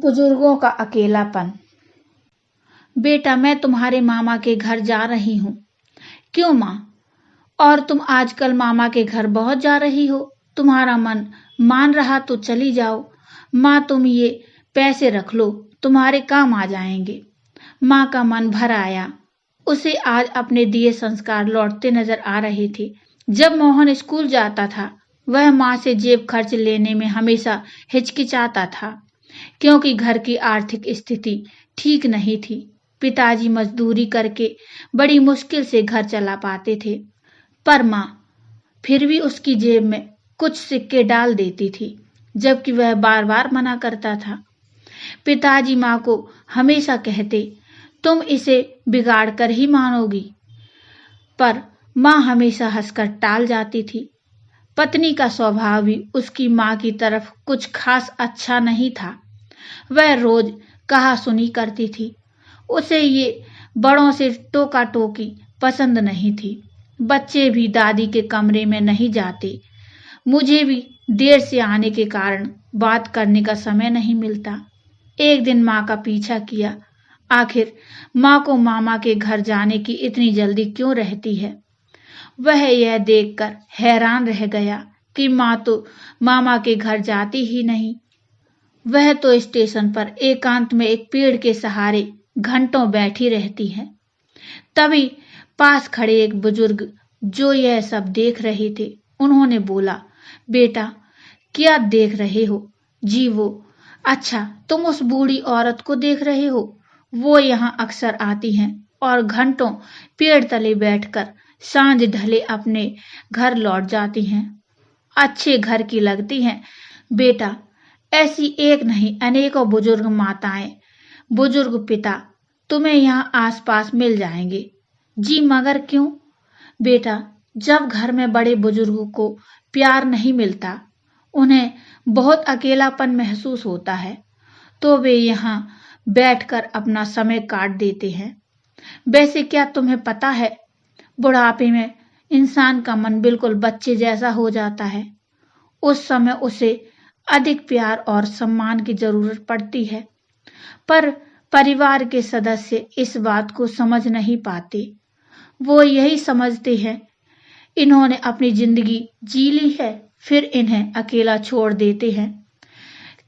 बुजुर्गों का अकेलापन। बेटा, मैं तुम्हारे मामा के घर जा रही हूँ। क्यों माँ? और तुम आजकल मामा के घर बहुत जा रही हो। तुम्हारा मन मान रहा तो चली जाओ। माँ, तुम ये पैसे रख लो, तुम्हारे काम आ जाएंगे। माँ का मन भर आया। उसे आज अपने दिए संस्कार लौटते नजर आ रहे थे। जब मोहन स्कूल जाता था, वह माँ से जेब खर्च लेने में हमेशा हिचकिचाता था, क्योंकि घर की आर्थिक स्थिति ठीक नहीं थी। पिताजी मजदूरी करके बड़ी मुश्किल से घर चला पाते थे, पर माँ फिर भी उसकी जेब में कुछ सिक्के डाल देती थी, जबकि वह बार बार मना करता था। पिताजी माँ को हमेशा कहते, तुम इसे बिगाड़ कर ही मानोगी, पर माँ हमेशा हंसकर टाल जाती थी। पत्नी का स्वभाव भी उसकी माँ की तरफ कुछ खास अच्छा नहीं था। वह रोज कहा सुनी करती थी। उसे ये बड़ों से टोका टोकी पसंद नहीं थी। बच्चे भी दादी के कमरे में नहीं जाते। मुझे भी देर से आने के कारण बात करने का समय नहीं मिलता। एक दिन माँ का पीछा किया। आखिर माँ को मामा के घर जाने की इतनी जल्दी क्यों रहती है? वह यह देखकर हैरान रह गया कि माँ तो मामा के घर जाती ही नहीं। वह तो स्टेशन पर एकांत में एक पेड़ के सहारे घंटों बैठी रहती है। तभी पास खड़े एक बुजुर्ग जो यह सब देख रहे थे, उन्होंने बोला, बेटा, क्या देख रहे हो? जी वो। अच्छा, तुम उस बूढ़ी औरत को देख रहे हो? वो यहाँ अक्सर आती हैं और घंटों पेड़ तले बैठकर सांझ ढले अपने घर लौट जाती हैं। अच्छे घर की लगती हैं बेटा। ऐसी एक नहीं, अनेकों बुजुर्ग माताएं, बुजुर्ग पिता तुम्हें यहाँ आसपास मिल जाएंगे। जी मगर क्यों? बेटा, जब घर में बड़े बुजुर्गों को प्यार नहीं मिलता, उन्हें बहुत अकेलापन महसूस होता है, तो वे यहाँ बैठकर अपना समय काट देते हैं। वैसे क्या तुम्हें पता है, बुढ़ापे में इंसान का मन बिल्कुल बच्चे जैसा हो जाता है। उस समय उसे अधिक प्यार और सम्मान की जरूरत पड़ती है, पर परिवार के सदस्य इस बात को समझ नहीं पाते। वो यही समझते हैं इन्होंने अपनी जिंदगी जी ली है, फिर इन्हें अकेला छोड़ देते हैं।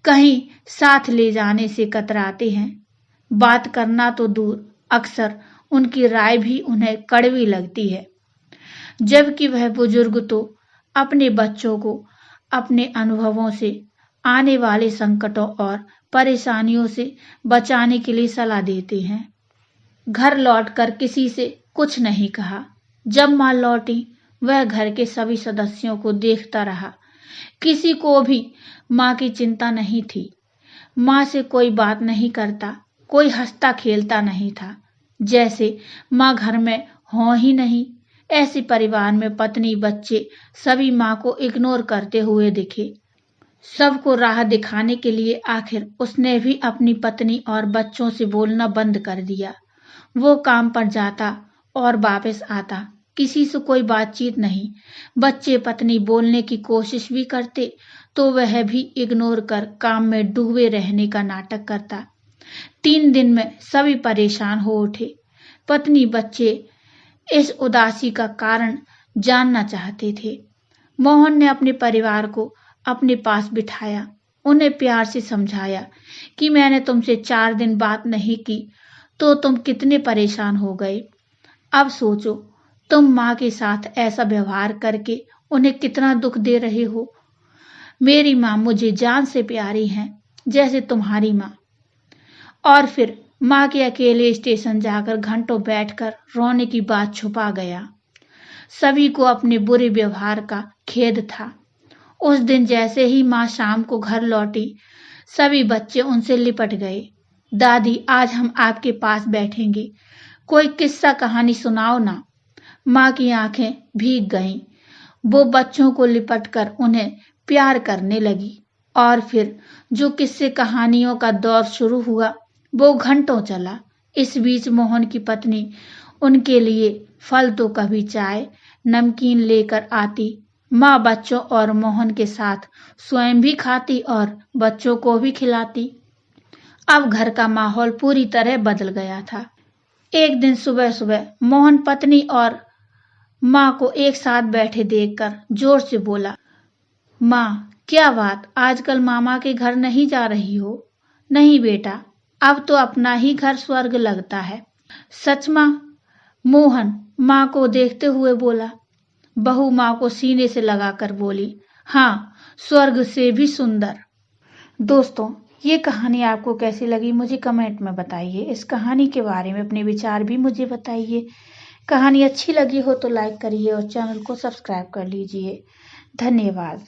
कहीं साथ ले जाने से कतराते हैं। बात करना तो दूर, अक्सर उनकी राय भी उन्हें कड़वी लगती है, जबकि वह बुजुर्ग तो अपने बच्चों को अपने अनुभवों से आने वाले संकटों और परेशानियों से बचाने के लिए सलाह देते हैं। घर लौटकर किसी से कुछ नहीं कहा। जब माँ लौटी, वह घर के सभी सदस्यों को देखता रहा। किसी को भी माँ की चिंता नहीं थी। माँ से कोई बात नहीं करता, कोई हंसता खेलता नहीं था, जैसे माँ घर में हो ही नहीं। ऐसे परिवार में पत्नी, बच्चे सभी माँ को इग्नोर करते हुए दिखे। सबको राह दिखाने के लिए आखिर उसने भी अपनी पत्नी और बच्चों से बोलना बंद कर दिया। वो काम पर जाता और वापस आता, किसी से कोई बातचीत नहीं। बच्चे पत्नी बोलने की कोशिश भी करते तो वह भी इग्नोर कर काम में डूबे रहने का नाटक करता। 3 दिन में सभी परेशान हो उठे। पत्नी, बच्चे इस उदासी का कारण जानना चाहते थे। मोहन ने अपने परिवार को अपने पास बिठाया, उन्हें प्यार से समझाया कि मैंने तुमसे 4 दिन बात नहीं की तो तुम कितने परेशान हो गए। अब सोचो, तुम माँ के साथ ऐसा व्यवहार करके उन्हें कितना दुख दे रहे हो। मेरी माँ मुझे जान से प्यारी हैं, जैसे तुम्हारी माँ। और फिर माँ के अकेले स्टेशन जाकर घंटों बैठकर रोने की बात छुपा गया। सभी को अपने बुरे व्यवहार का खेद था। उस दिन जैसे ही माँ शाम को घर लौटी, सभी बच्चे उनसे लिपट गए। दादी, आज हम आपके पास बैठेंगे, कोई किस्सा कहानी सुनाओ ना। माँ की आंखें भीग गईं। वो बच्चों को लिपटकर उन्हें प्यार करने लगी और फिर जो किस्से कहानियों का दौर शुरू हुआ, वो घंटों चला। इस बीच मोहन की पत्नी उनके लिए फल तो कभी चाय, नमकीन लेकर आती। माँ बच्चों और मोहन के साथ स्वयं भी खाती और बच्चों को भी खिलाती। अब घर का माहौल पूरी तरह बदल गया था। एक दिन सुबह सुबह मोहन पत्नी और माँ को एक साथ बैठे देखकर जोर से बोला, माँ, क्या बात, आजकल मामा के घर नहीं जा रही हो? नहीं बेटा, अब तो अपना ही घर स्वर्ग लगता है। सच माँ? मोहन माँ को देखते हुए बोला। बहू माँ को सीने से लगाकर बोली, हाँ, स्वर्ग से भी सुंदर। दोस्तों, ये कहानी आपको कैसी लगी मुझे कमेंट में बताइए। इस कहानी के बारे में अपने विचार भी मुझे बताइए। कहानी अच्छी लगी हो तो लाइक करिए और चैनल को सब्सक्राइब कर लीजिए। धन्यवाद।